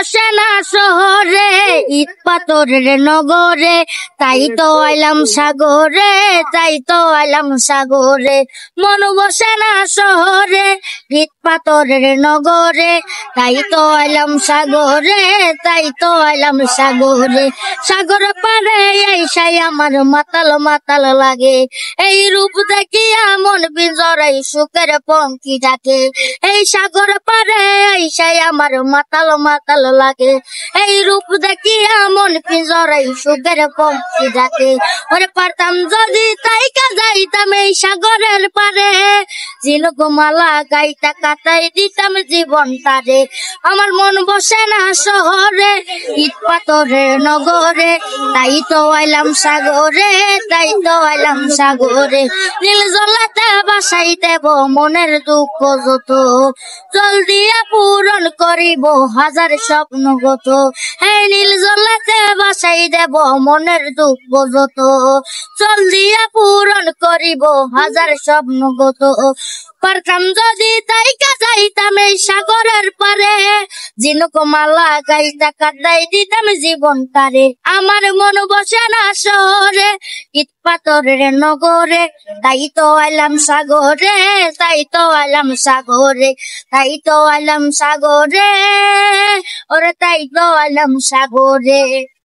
বসে না শহরে, ইট পাথরের নগরে, তাই তো আইলাম সাগরে, তাই তো আইলাম সাগরে। মন বসে না শহরে, ইট পাথরের নগরে, তাই তো আইলাম সাগরে, তাই তো আইলাম সাগরে। সাগর পারে আইসাই আমার মাতাল মাতাল লাগে, এই রূপ দেখিয়া মন বিজড়াই সুখের পঙ্কি ডাকে। এই সাগর পারে আইসাই আমার মাতাল মাতাল লাগে, এই রূপ দেখিয়া মন পিঞ্জরাই সুখের পঙ্কি ডাকে। ওরে পারতাম যদি তাইকা যাইতাম এই সাগরের পারে, ঝিনুক মালা গাইতা কাটাই দিতাম জীবন তারে। আমার মন বসে না শহরে, ইট পাথরের নগরে, তাই তো আইলাম সাগরে, তাই তো আইলাম সাগরে। নীল জলাতে বাসাই দেব মনের দুঃখ যত, জল দিয়া পূরণ করিব হাজার স্বপ্ন গত। এই নীল জলাতে বাসাই দেব মনের দুঃখ যত, জল দিয়া পূরণ করিব হাজার স্বপ্ন গত। পারতাম যদি তাইকা যাইতাম এই সাগরের পারে, ঝিনুক মালা গাইতা কাটাই দিতাম জীবন তারে। আমার মন বসে না শহরে, ইট পাথরের নগরে, তাই তো আইলাম সাগরে, তাই তো আইলাম সাগরে, তাই তো আইলাম সাগরে, ওরে তাই তো আইলাম সাগরে।